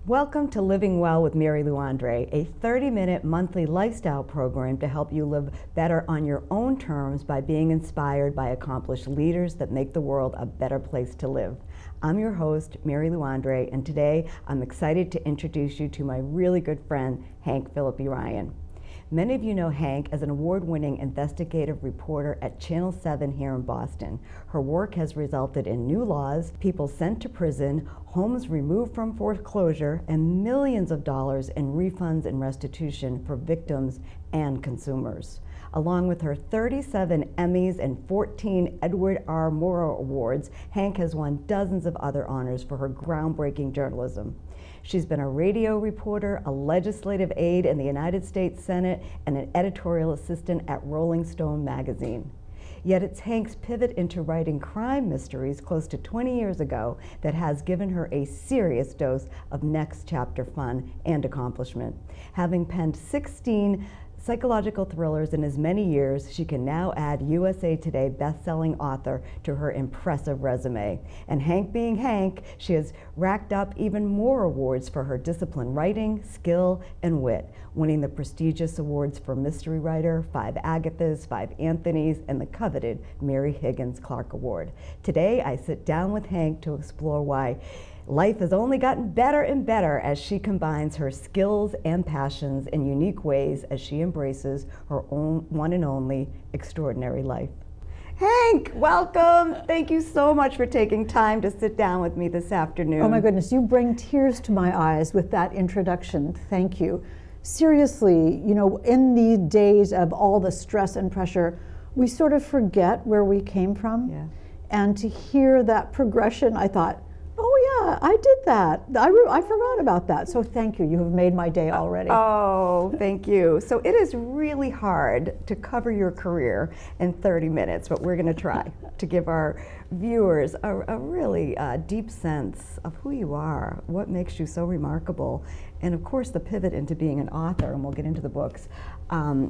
Welcome to Living Well with Mary Lou Andre, a 30-minute monthly lifestyle program to help you live better on your own terms by being inspired by accomplished leaders that make the world a better place to live. I'm your host, Mary Lou Andre, and today I'm excited to introduce you to my really good friend, Hank Phillippi Ryan. Many of you know Hank as an award-winning investigative reporter at Channel 7 here in Boston. Her work has resulted in new laws, people sent to prison, homes removed from foreclosure, and millions of dollars in refunds and restitution for victims and consumers. Along with her 37 Emmys and 14 Edward R. Murrow Awards, Hank has won dozens of other honors for her groundbreaking journalism. She's been a radio reporter, a legislative aide in the United States Senate, and an editorial assistant at Rolling Stone magazine. Yet it's Hank's pivot into writing crime mysteries close to 20 years ago that has given her a serious dose of next chapter fun and accomplishment. Having penned 16 psychological thrillers in as many years, she can now add USA Today best-selling author to her impressive resume. And Hank being Hank, she has racked up even more awards for her disciplined writing, skill, and wit, winning the prestigious awards for Mystery Writer, 5 Agathas, 5 Anthonys, and the coveted Mary Higgins Clark Award. Today, I sit down with Hank to explore why life has only gotten better and better as she combines her skills and passions in unique ways as she embraces her own one and only extraordinary life. Hank, welcome. Thank you so much for taking time to sit down with me this afternoon. Oh my goodness, you bring tears to my eyes with that introduction. Thank you. Seriously, you know, in the days of all the stress and pressure, we sort of forget where we came from. Yeah. And to hear that progression, I thought, oh yeah, I did that. I forgot about that. So thank you. You have made my day already. Oh, thank you. So it is really hard to cover your career in 30 minutes, but we're going to try to give our viewers a really deep sense of who you are, what makes you so remarkable, and of course the pivot into being an author, and we'll get into the books,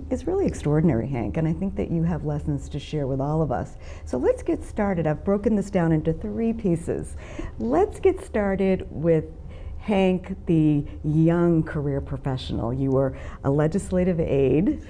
is really extraordinary, Hank, and I think that you have lessons to share with all of us. So let's get started. I've broken this down into 3 pieces. Let's get started with Hank, the young career professional. You were a legislative aide,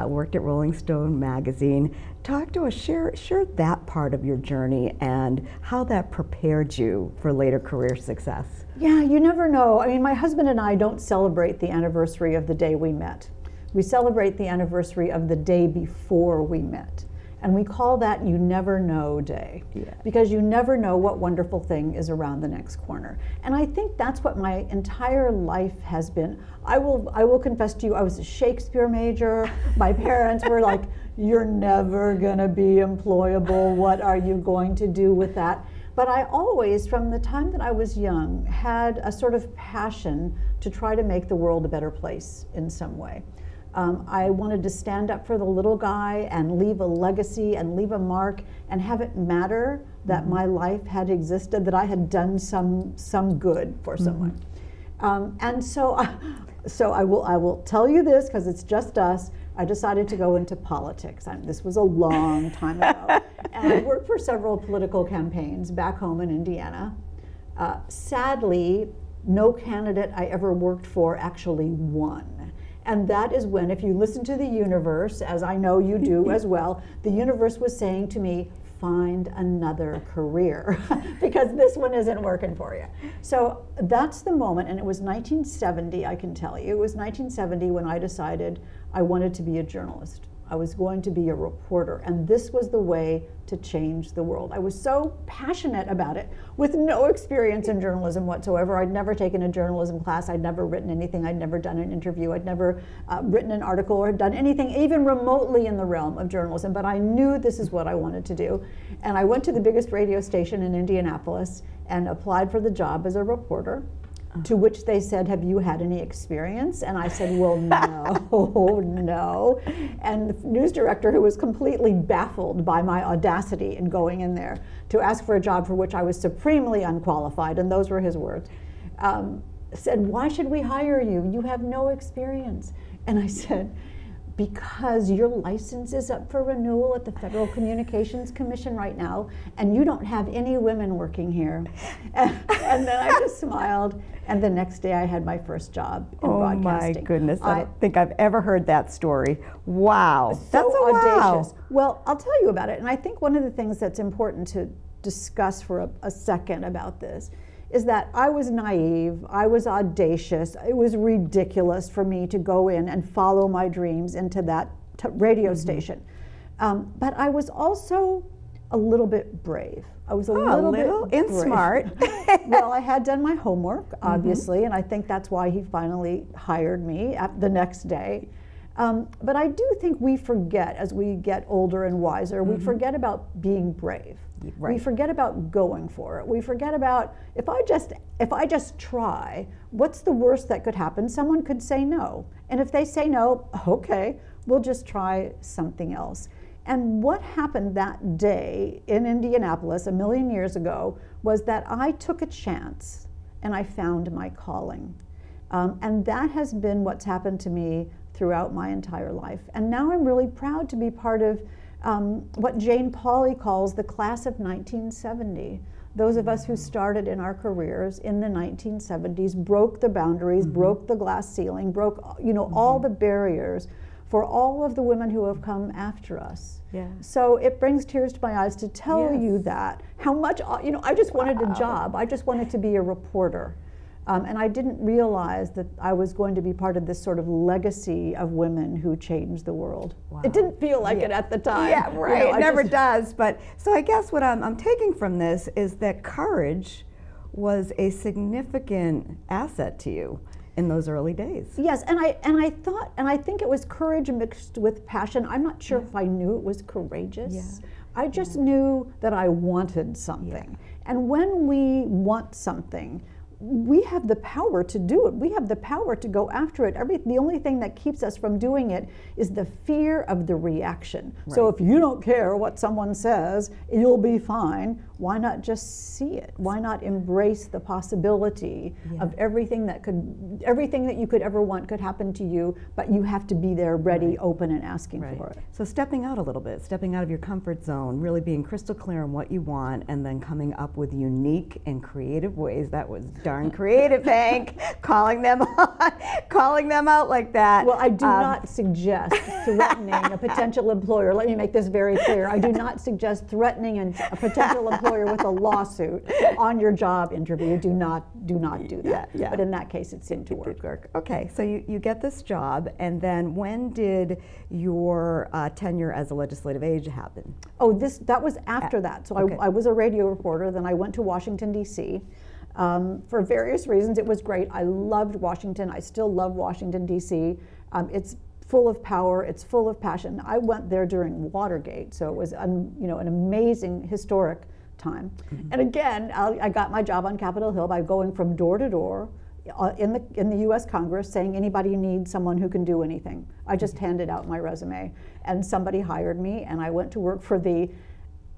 worked at Rolling Stone magazine. Talk to us, share that part of your journey and how that prepared you for later career success. Yeah, you never know. I mean, my husband and I don't celebrate the anniversary of the day we met. We celebrate the anniversary of the day before we met. And we call that You Never Know Day, Yeah. because you never know what wonderful thing is around the next corner. And I think that's what my entire life has been. I will confess to you, I was a Shakespeare major. My parents were like, you're never gonna be employable. What are you going to do with that? But I always, from the time that I was young, had a sort of passion to try to make the world a better place in some way. I wanted to stand up for the little guy and leave a legacy and leave a mark and have it matter that my life had existed, that I had done some good for someone. And so I will tell you this because it's just us. I decided to go into politics. This was a long time ago. And I worked for several political campaigns back home in Indiana. Sadly, no candidate I ever worked for actually won. And that is when, if you listen to the universe, as I know you do as well, the universe was saying to me, find another career because this one isn't working for you. So that's the moment, and it was 1970, I can tell you. It was 1970 when I decided I wanted to be a journalist. I was going to be a reporter, and this was the way to change the world. I was so passionate about it with no experience in journalism whatsoever. I'd never taken a journalism class. I'd never written anything. I'd never done an interview. I'd never written an article or done anything even remotely in the realm of journalism, but I knew this is what I wanted to do. And I went to the biggest radio station in Indianapolis and applied for the job as a reporter. To which they said, have you had any experience? And I said, well, no, no. And the news director, who was completely baffled by my audacity in going in there to ask for a job for which I was supremely unqualified, and those were his words, said, "Why should we hire you? You have no experience." And I said, "Because your license is up for renewal at the Federal Communications Commission right now, and you don't have any women working here." And then I just smiled, and the next day I had my first job in broadcasting. Oh my goodness, I don't think I've ever heard that story. Wow, So that's a audacious. wow. Well, I'll tell you about it, and I think one of the things that's important to discuss for a second about this is that I was naive, I was audacious, it was ridiculous for me to go in and follow my dreams into that radio station. But I was also a little bit brave. I was a little bit and brave. smart. Well, I had done my homework, obviously, and I think that's why he finally hired me the next day. But I do think we forget, as we get older and wiser, we forget about being brave. Right. We forget about going for it. We forget about, if I just try, what's the worst that could happen? Someone could say no. And if they say no, okay, we'll just try something else. And what happened that day in Indianapolis a million years ago was that I took a chance and I found my calling. And that has been what's happened to me throughout my entire life. And now I'm really proud to be part of what Jane Pauley calls the class of 1970. Those of us who started in our careers in the 1970s broke the boundaries, broke the glass ceiling, broke all the barriers for all of the women who have come after us. Yeah. So it brings tears to my eyes to tell you that, how much, I just wanted a job. I just wanted to be a reporter. And I didn't realize that I was going to be part of this sort of legacy of women who changed the world. Wow. It didn't feel like it at the time. Yeah, right. It never just does. But so I guess what I'm taking from this is that courage was a significant asset to you in those early days. Yes, and I think it was courage mixed with passion. I'm not sure if I knew it was courageous. Yeah. I just knew that I wanted something. And when we want something, we have the power to do it. We have the power to go after it. The only thing that keeps us from doing it is the fear of the reaction. Right. So if you don't care what someone says, you'll be fine. Why not just see it? Why not embrace the possibility of everything that you could ever want could happen to you, but you have to be there ready, open, and asking for it. So stepping out a little bit, stepping out of your comfort zone, really being crystal clear on what you want, and then coming up with unique and creative ways. That was darn creative, Hank, calling them out like that. Well, I do not suggest threatening a potential employer. Let me make this very clear. I do not suggest threatening a potential employer with a lawsuit on your job interview. Do not do that. Yeah. But in that case, it seemed to work. It did work. Okay, so you get this job, and then when did your tenure as a legislative aide happen? Oh, that was after that. So I was a radio reporter. Then I went to Washington, D.C. For various reasons. It was great. I loved Washington. I still love Washington, D.C. It's full of power. It's full of passion. I went there during Watergate, so it was an amazing historic time. And again, I got my job on Capitol Hill by going from door to door in the U.S. Congress saying, anybody needs someone who can do anything. I just handed out my resume, and somebody hired me, and I went to work for the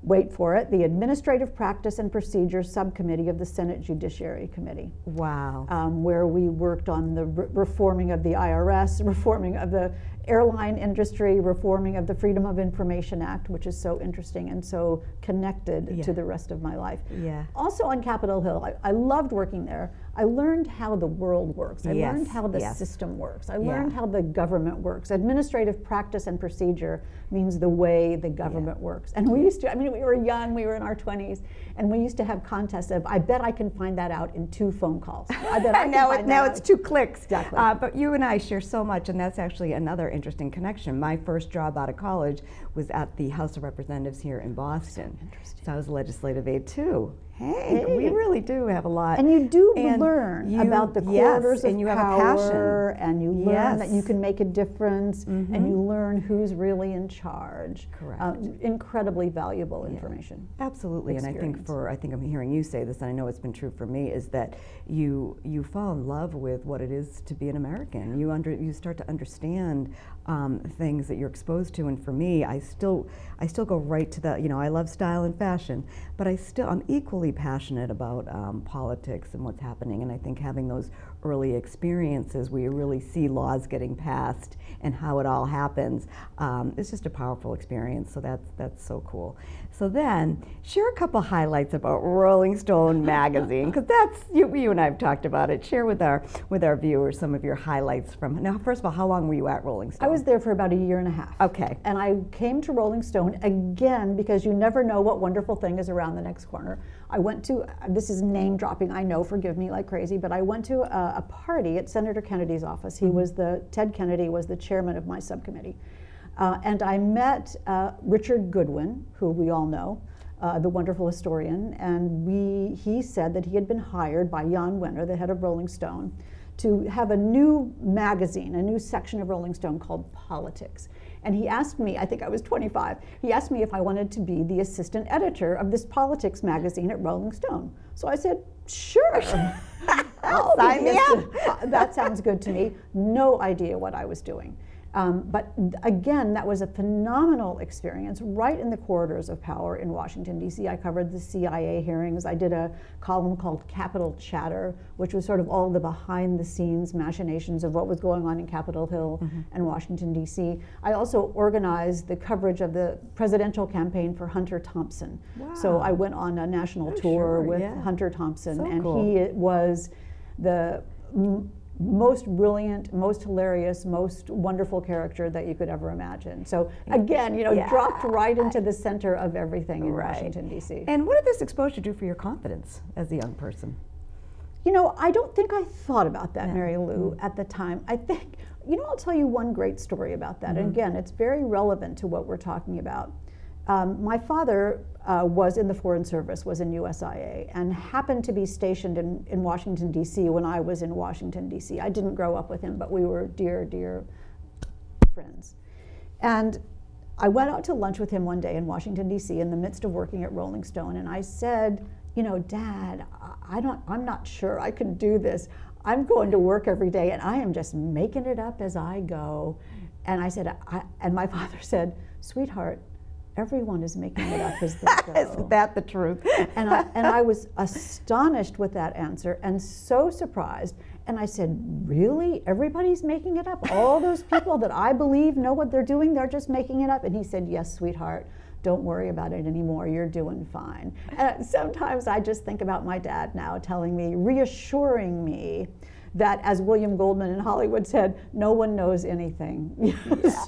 Administrative Practice and Procedures Subcommittee of the Senate Judiciary Committee. Wow. Where we worked on the reforming of the IRS, reforming of the airline industry, reforming of the Freedom of Information Act, which is so interesting and so connected to the rest of my life. Yeah. Also on Capitol Hill, I loved working there. I learned how the world works. I learned how the system works. I learned how the government works. Administrative practice and procedure means the way the government works. And we used to, we were young, we were in our 20s, and we used to have contests of, I bet I can find that out in 2 phone calls. I bet I can find now that it's out. 2 clicks. Exactly. But you and I share so much, and that's actually another interesting connection. My first job out of college was at the House of Representatives here in Boston. So interesting. So I was a legislative aide too. Hey, we really do have a lot. And you do learn about the corridors of and you power, have a passion. and you learn that you can make a difference, and you learn who's really in charge. Correct. Incredibly valuable information. Absolutely, and I think I'm hearing you say this, and I know it's been true for me, is that you fall in love with what it is to be an American. You start to understand things that you're exposed to, and for me, I still go right to the, I love style and fashion, but I'm equally passionate about politics and what's happening, and I think having those early experiences where you really see laws getting passed and how it all happens. It's just a powerful experience, so that's so cool. So then, share a couple highlights about Rolling Stone magazine, because that's, you and I have talked about it. Share with our viewers some of your highlights from, now first of all, how long were you at Rolling Stone? I was there for about a year and a half. Okay. And I came to Rolling Stone again because you never know what wonderful thing is around the next corner. I went to, this is name dropping, I know, forgive me like crazy, but I went to a party at Senator Kennedy's office. He was Ted Kennedy was the chairman of my subcommittee. And I met Richard Goodwin, who we all know, the wonderful historian, and he said that he had been hired by Jan Wenner, the head of Rolling Stone, to have a new magazine, a new section of Rolling Stone called Politics. And he asked me, I think I was 25, he asked me if I wanted to be the assistant editor of this politics magazine at Rolling Stone. So I said, sure. Sign me up. That sounds good to me. No idea what I was doing. But again, that was a phenomenal experience right in the corridors of power in Washington, D.C. I covered the CIA hearings. I did a column called Capitol Chatter, which was sort of all the behind-the-scenes machinations of what was going on in Capitol Hill and Washington, D.C. I also organized the coverage of the presidential campaign for Hunter Thompson. Wow. So I went on a national tour with Hunter Thompson, So and cool. he was the most brilliant, most hilarious, most wonderful character that you could ever imagine. So again, dropped right into the center of everything in Washington, D.C. And what did this exposure do for your confidence as a young person? I don't think I thought about that, Mary Lou, at the time. I think, I'll tell you one great story about that. And again, it's very relevant to what we're talking about. My father was in the Foreign Service, was in USIA, and happened to be stationed in Washington, D.C. when I was in Washington, D.C. I didn't grow up with him, but we were dear, dear friends. And I went out to lunch with him one day in Washington, D.C. in the midst of working at Rolling Stone, and I said, Dad, I'm not sure I can do this. I'm going to work every day, and I am just making it up as I go. And I said, and my father said, sweetheart, everyone is making it up as they go. Isn't that the truth? And I was astonished with that answer and so surprised. And I said, really? Everybody's making it up? All those people that I believe know what they're doing, they're just making it up? And he said, yes, sweetheart, don't worry about it anymore. You're doing fine. And sometimes I just think about my dad now telling me, reassuring me, that, as William Goldman in Hollywood said, no one knows anything.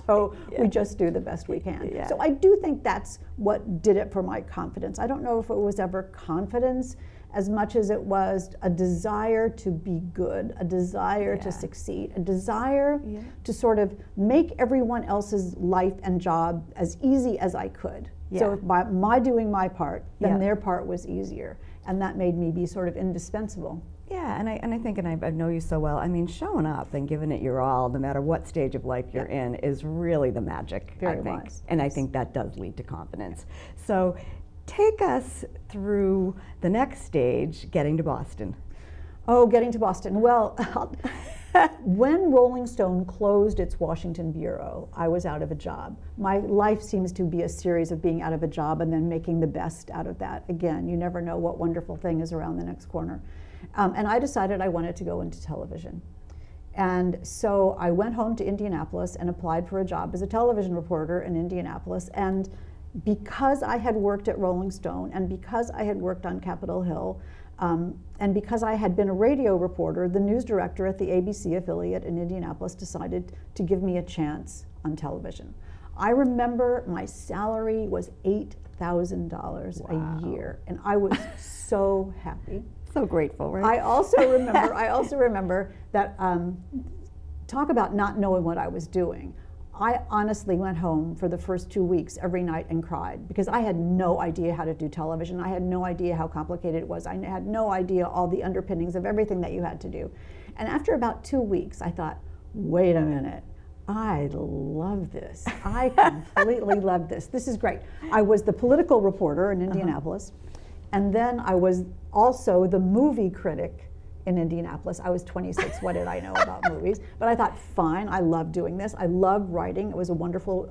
So we just do the best we can. Yeah. So I do think that's what did it for my confidence. I don't know if it was ever confidence as much as it was a desire to be good, a desire to succeed, a desire to sort of make everyone else's life and job as easy as I could. So if by my doing my part, then their part was easier. And that made me be sort of indispensable. Yeah, and I think, and I know you so well, I mean, showing up and giving it your all, no matter what stage of life you're in, is really the magic, Very I think. wise. And I think that does lead to confidence. So take us through the next stage, getting to Boston. Oh, getting to Boston. Well, when Rolling Stone closed its Washington bureau, I was out of a job. My life seems to be a series of being out of a job and then making the best out of that. Again, you never know what wonderful thing is around the next corner. And I decided I wanted to go into television. And so I went home to Indianapolis and applied for a job as a television reporter in Indianapolis. And because I had worked at Rolling Stone and because I had worked on Capitol Hill, and because I had been a radio reporter, the news director at the ABC affiliate in Indianapolis decided to give me a chance on television. I remember my salary was $8,000 a year, and I was so happy. So grateful, right? I also remember that, talk about not knowing what I was doing. I honestly went home for the first 2 weeks every night and cried because I had no idea how to do television. I had no idea how complicated it was. I had no idea all the underpinnings of everything that you had to do. And after about 2 weeks, I thought, wait a minute. I love this. I completely love this. This is great. I was the political reporter in Indianapolis, and then I was also the movie critic in Indianapolis. I was 26, what did I know about movies? But I thought, fine, I love doing this. I love writing. It was a wonderful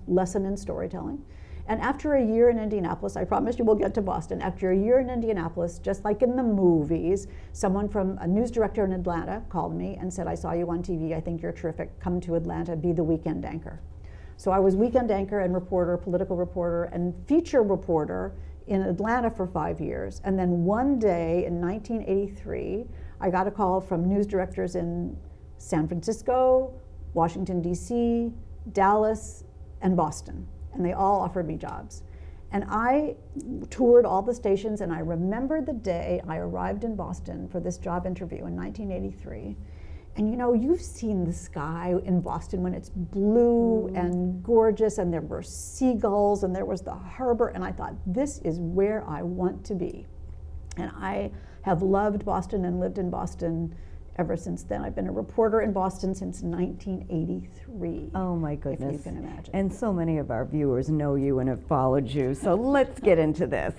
lesson in storytelling. And after a year in Indianapolis, I promise you we'll get to Boston. After a year in Indianapolis, just like in the movies, someone from a news director in Atlanta called me and said, I saw you on TV, I think you're terrific, come to Atlanta, be the weekend anchor. So I was weekend anchor and reporter, political reporter, and feature reporter in Atlanta for 5 years. And then one day in 1983, I got a call from news directors in San Francisco, Washington, D.C., Dallas, and Boston. And they all offered me jobs. And I toured all the stations, and I remember the day I arrived in Boston for this job interview in 1983. And you know, you've seen the sky in Boston when it's blue and gorgeous, and there were seagulls, and there was the harbor, and I thought, this is where I want to be. And I have loved Boston and lived in Boston ever since then. I've been a reporter in Boston since 1983. Oh my goodness. If you can imagine. And so many of our viewers know you and have followed you. So let's get into this.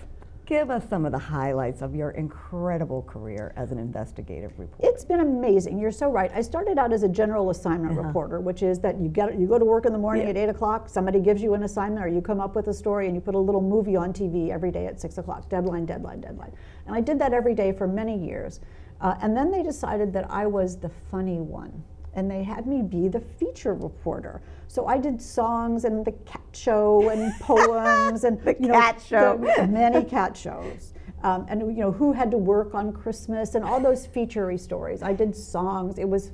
Give us some of the highlights of your incredible career as an investigative reporter. It's been amazing. You're so right. I started out as a general assignment reporter, which is that you go to work in the morning at 8 o'clock, somebody gives you an assignment, or you come up with a story and you put a little movie on TV every day at 6 o'clock. Deadline, deadline, deadline. And I did that every day for many years. And then they decided that I was the funny one, and they had me be the feature reporter. So I did songs and the cat show and poems and cat show, many cat shows, and who had to work on Christmas and all those feature-y stories. I did songs. It was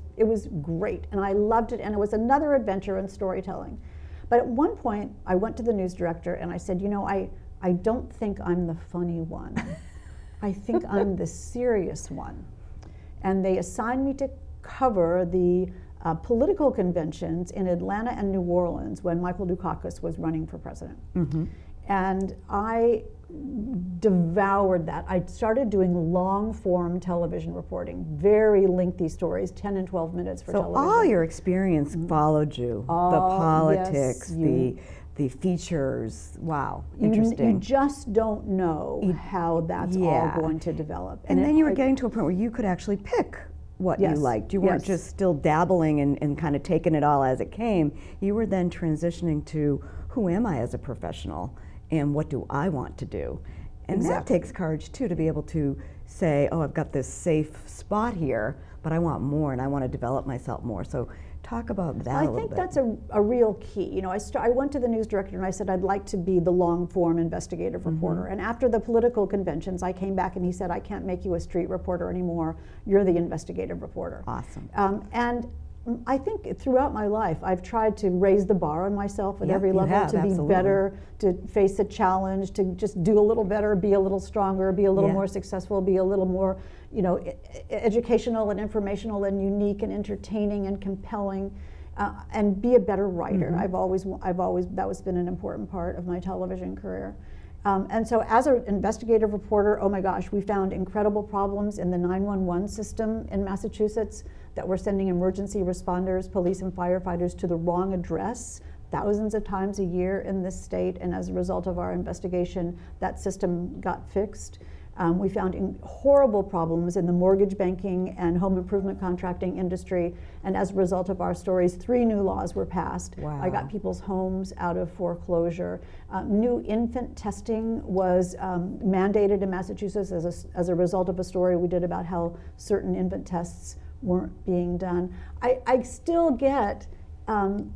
great, and I loved it. And it was another adventure in storytelling. But at one point, I went to the news director and I said, I don't think I'm the funny one. I think I'm the serious one. And they assigned me to cover the political conventions in Atlanta and New Orleans when Michael Dukakis was running for president. Mm-hmm. And I devoured that. I started doing long-form television reporting, very lengthy stories, 10 and 12 minutes for television. So all your experience followed you, the politics, the features. Wow, interesting. You just don't know how that's all going to develop. And then you were getting to a point where you could actually pick what you liked. You weren't just still dabbling and kind of taking it all as it came. You were then transitioning to, who am I as a professional and what do I want to do? And that takes courage too, to be able to say, oh, I've got this safe spot here, but I want more and I want to develop myself more. So talk about that a little bit. I think that's a real key. I went to the news director and I said, I'd like to be the long-form investigative reporter. And after the political conventions, I came back and he said, I can't make you a street reporter anymore. You're the investigative reporter. Awesome. And I think throughout my life, I've tried to raise the bar on myself at every level, to be better, to face a challenge, to just do a little better, be a little stronger, be a little more successful, be a little more, educational and informational and unique and entertaining and compelling, and be a better writer. Mm-hmm. That has been an important part of my television career. And so as an investigative reporter, oh my gosh, we found incredible problems in the 911 system in Massachusetts, that we're sending emergency responders, police and firefighters to the wrong address thousands of times a year in this state. And as a result of our investigation, that system got fixed. We found horrible problems in the mortgage banking and home improvement contracting industry. And as a result of our stories, 3 new laws were passed. Wow. I got people's homes out of foreclosure. New infant testing was mandated in Massachusetts as a result of a story we did about how certain infant tests weren't being done. I still get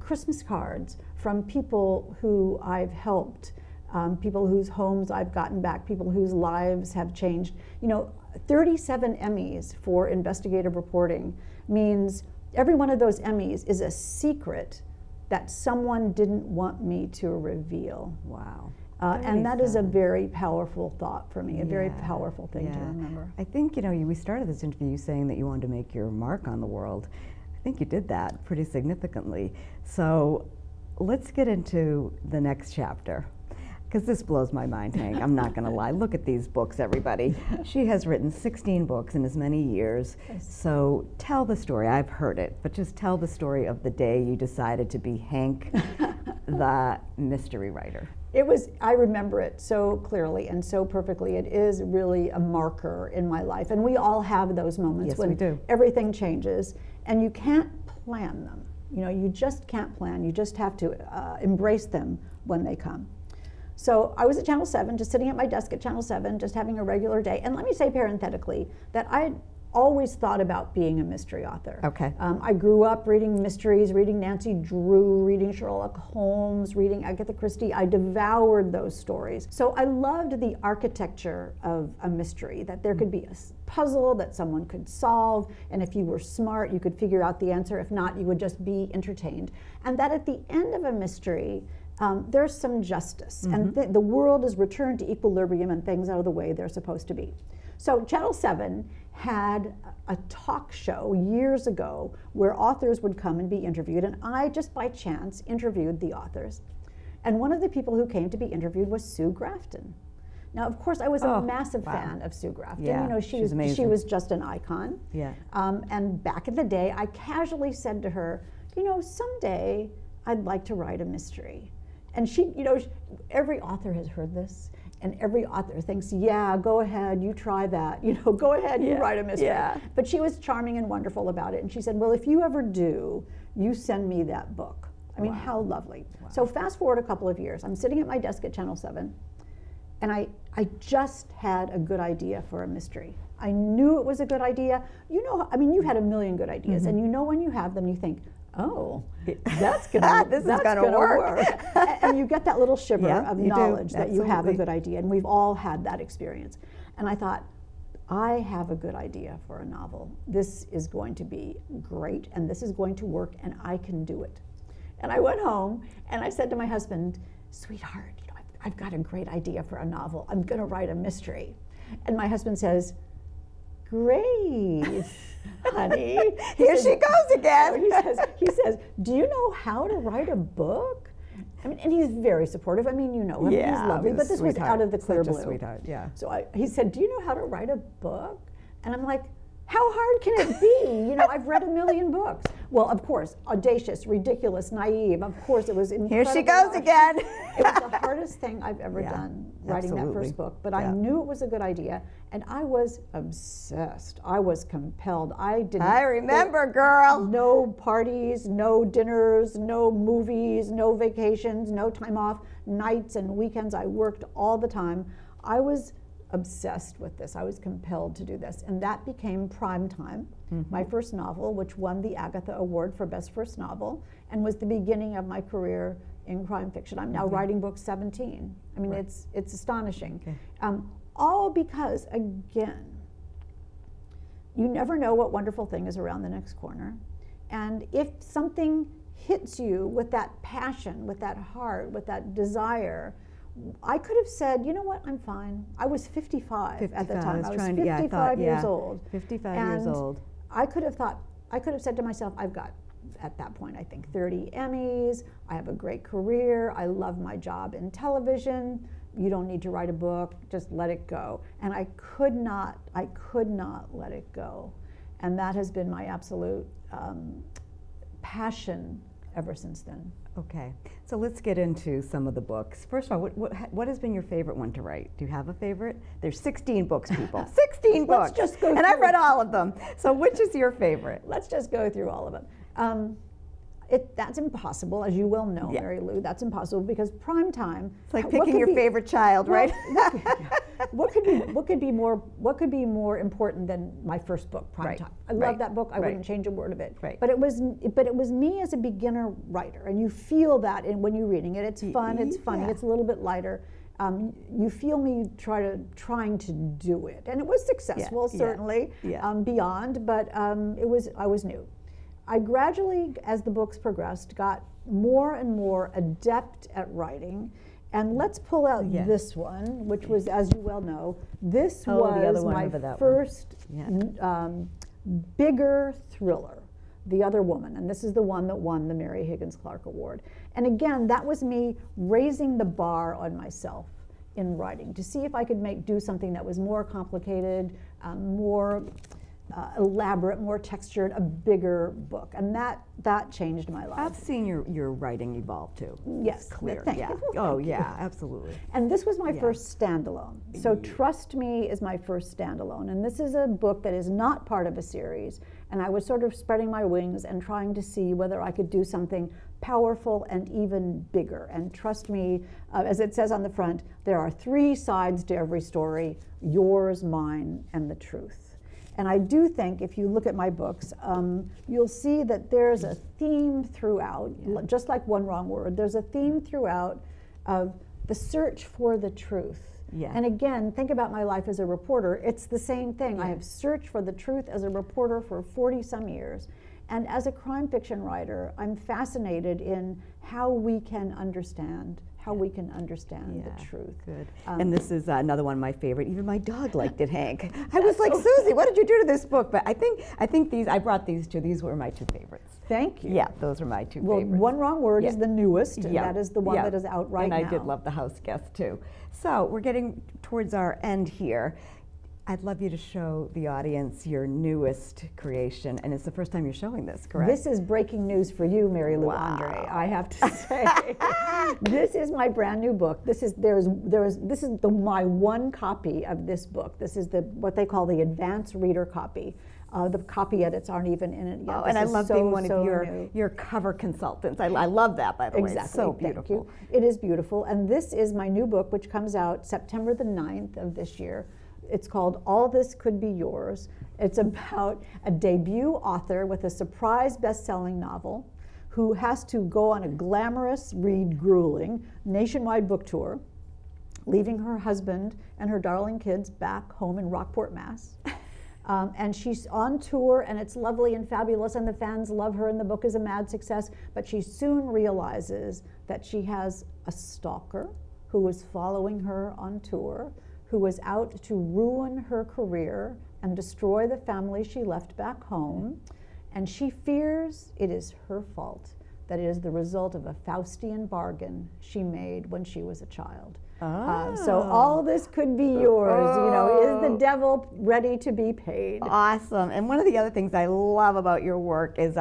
Christmas cards from people who I've helped, people whose homes I've gotten back, people whose lives have changed. 37 Emmys for investigative reporting means every one of those Emmys is a secret that someone didn't want me to reveal. Wow. And that is a very powerful thought for me, a very powerful thing to remember. I think, we started this interview saying that you wanted to make your mark on the world. I think you did that pretty significantly. So let's get into the next chapter, because this blows my mind, Hank. I'm not going to lie. Look at these books, everybody. She has written 16 books in as many years. So tell the story. I've heard it, but just tell the story of the day you decided to be Hank, the mystery writer. I remember it so clearly and so perfectly. It is really a marker in my life. And we all have those moments when everything changes and you can't plan them. You just can't plan. You just have to embrace them when they come. So I was at Channel 7, just sitting at my desk at Channel 7, just having a regular day. And let me say parenthetically that I always thought about being a mystery author. Okay. I grew up reading mysteries, reading Nancy Drew, reading Sherlock Holmes, reading Agatha Christie. I devoured those stories. So I loved the architecture of a mystery, that there could be a puzzle that someone could solve, and if you were smart, you could figure out the answer. If not, you would just be entertained. And that at the end of a mystery, there's some justice, and the world is returned to equilibrium and things are the way they're supposed to be. So Channel 7 had a talk show years ago where authors would come and be interviewed, and I just by chance interviewed the authors. And one of the people who came to be interviewed was Sue Grafton. Now, of course, I was a massive fan of Sue Grafton. Yeah, you know, she's amazing. She was just an icon. Yeah. And back in the day, I casually said to her, you know, someday I'd like to write a mystery. And she, you know, every author has heard this, and every author thinks, yeah, go ahead, you try that. You know, go ahead, you write a mystery. Yeah. But she was charming and wonderful about it. And she said, well, if you ever do, you send me that book. I mean, how lovely. Wow. So fast forward a couple of years. I'm sitting at my desk at Channel 7, and I just had a good idea for a mystery. I knew it was a good idea. You know, I mean, you had a million good ideas, and you know when you have them, you think, oh, that's gonna this is gonna work. And you get that little shiver of knowledge that you have a Absolutely. good idea, and we've all had that experience. And I thought, I have a good idea for a novel. This is going to be great, and this is going to work, and I can do it. And I went home, and I said to my husband, sweetheart, you know, I've got a great idea for a novel. I'm going to write a mystery. And my husband says, great, honey. Here she goes again. He says, do you know how to write a book? I mean, and he's very supportive. I mean, you know him, he's lovely, but this was out of the clear blue. Such a sweetheart, yeah. So he said, do you know how to write a book? And I'm like, how hard can it be? You know, I've read a million books. Well, of course, audacious, ridiculous, naive. Of course, it was incredible. Here she goes again. It was the hardest thing I've ever done, writing that first book. But I knew it was a good idea, and I was obsessed. I was compelled. I remember, girl. No parties, no dinners, no movies, no vacations, no time off. Nights and weekends, I worked all the time. I was obsessed with this. I was compelled to do this. And that became Prime Time, my first novel, which won the Agatha Award for Best First Novel, and was the beginning of my career in crime fiction. I'm now writing book 17. I mean, it's astonishing. Okay. All because, again, you never know what wonderful thing is around the next corner. And if something hits you with that passion, with that heart, with that desire, I could have said, you know what, I'm fine. I was 55 at the time. I was 55 years old. 55 years old. I could have said to myself, I've got, at that point, I think 30 Emmys. I have a great career. I love my job in television. You don't need to write a book. Just let it go. And I could not let it go. And that has been my absolute passion ever since then. Okay, so let's get into some of the books. First of all, what has been your favorite one to write? Do you have a favorite? There's 16 books, people. 16 books. Let's just go and through. I've read all of them. So which is your favorite? Let's just go through all of them. That's impossible, as you well know, Mary Lou. That's impossible because Prime Time. It's like picking your favorite child, right? What could be more important than my first book, Prime Time? I love that book. I wouldn't change a word of it. Right. But it was me as a beginner writer, and you feel that when you're reading it. It's fun. It's funny. It's a little bit lighter. You feel me trying to do it, and it was successful, certainly beyond. But I was new. I gradually, as the books progressed, got more and more adept at writing. And let's pull out this one, which was, as you well know, this was my first bigger thriller, The Other Woman. And this is the one that won the Mary Higgins Clark Award. And again, that was me raising the bar on myself in writing to see if I could do something that was more complicated, more elaborate, more textured, a bigger book, and that changed my life. I've seen your writing evolve too. Yes, It's clear. thank yeah. you. Oh Thank you. yeah, absolutely. And this was my Yeah. first standalone. So Trust Me is my first standalone, and this is a book that is not part of a series. And I was sort of spreading my wings and trying to see whether I could do something powerful and even bigger. And trust me, as it says on the front, there are 3 sides to every story: yours, mine, and the truth. And I do think if you look at my books, you'll see that there's a theme throughout, just like One Wrong Word, there's a theme throughout of the search for the truth. Yeah. And again, think about my life as a reporter. It's the same thing. I have searched for the truth as a reporter for 40 some years. And as a crime fiction writer, I'm fascinated in how we can understand the truth. Good. And this is another one of my favorite. Even my dog liked it, Hank. I was like, Susie, what did you do to this book? But I think these, I brought these 2. These were my 2 favorites. Thank you. Yeah, those are my 2 Well, favorites. One Wrong Word is Yeah. the newest, and Yeah. that is the one Yeah. that is out right now. And I did love The House Guest too. So we're getting towards our end here. I'd love you to show the audience your newest creation, and it's the first time you're showing this, correct? This is breaking news for you, Mary Lou Andre, I have to say. This is my brand new book. This is my one copy of this book. This is what they call the advanced reader copy. The copy edits aren't even in it yet. Oh, This and I is love so, being one so of new. your cover consultants. I love that, by the way. Exactly. It's so Thank beautiful. you. It is beautiful. And this is my new book, which comes out September the 9th of this year. It's called All This Could Be Yours. It's about a debut author with a surprise best-selling novel who has to go on a glamorous, grueling, nationwide book tour, leaving her husband and her darling kids back home in Rockport, Mass. And she's on tour, and it's lovely and fabulous, and the fans love her, and the book is a mad success. But she soon realizes that she has a stalker who is following her on tour, who was out to ruin her career and destroy the family she left back home. And she fears it is her fault, that it is the result of a Faustian bargain she made when she was a child. So all this could be yours. Is the devil ready to be paid? Awesome. And one of the other things I love about your work is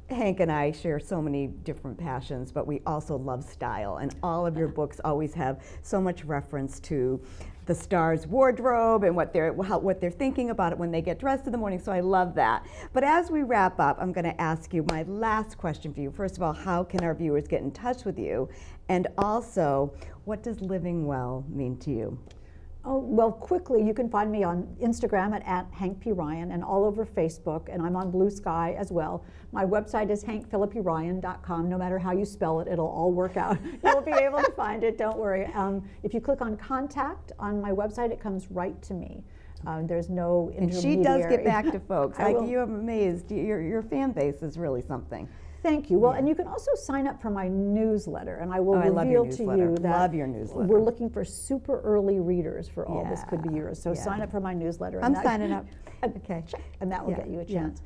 Hank and I share so many different passions, but we also love style. And all of your books always have so much reference to the star's wardrobe and what they're thinking about it when they get dressed in the morning. So I love that. But as we wrap up, I'm going to ask you my last question for you. First of all, how can our viewers get in touch with you? And also, what does living well mean to you? Oh, well, quickly, you can find me on Instagram at Hank P. Ryan and all over Facebook, and I'm on Blue Sky as well. My website is hankphillippiryan.com. No matter how you spell it, it'll all work out. You'll be able to find it, don't worry. If you click on Contact on my website, it comes right to me. There's no intermediary. And she does get back to folks. You're amazed. Your fan base is really something. Thank you. Well, and you can also sign up for my newsletter, and I will reveal to you that love your newsletter. We're looking for super early readers for All This Could Be Yours. So sign up for my newsletter. I'm signing up. Okay. And that will get you a chance.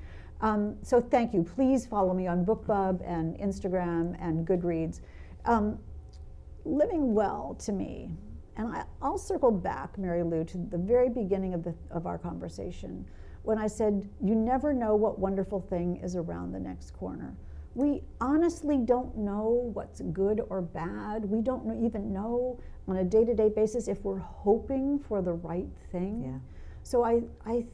So thank you. Please follow me on BookBub and Instagram and Goodreads. Living well to me, and I'll circle back, Mary Lou, to the very beginning of our conversation when I said, you never know what wonderful thing is around the next corner. We honestly don't know what's good or bad. We don't even know on a day-to-day basis if we're hoping for the right thing. Yeah. So I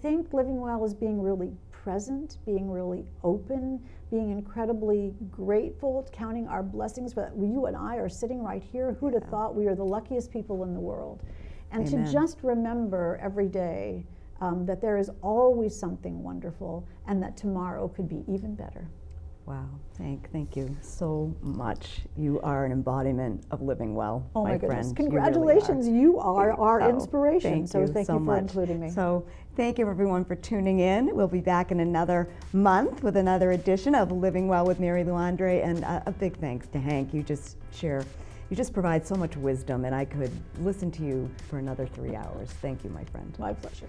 think living well is being really present, being really open, being incredibly grateful, counting our blessings. But you and I are sitting right here. Who'd have thought we are the luckiest people in the world? And Amen. to just remember every day that there is always something wonderful and that tomorrow could be even better. Wow, thank you so much. You are an embodiment of living well, Oh my friend. goodness. Congratulations, you are our inspiration. Thank Thank so you for much. including me. So thank you everyone for tuning in. We'll be back in another month with another edition of Living Well with Mary Lou Andre, and a big thanks to Hank. You just provide so much wisdom, and I could listen to you for another 3 hours. Thank you, my friend. My pleasure.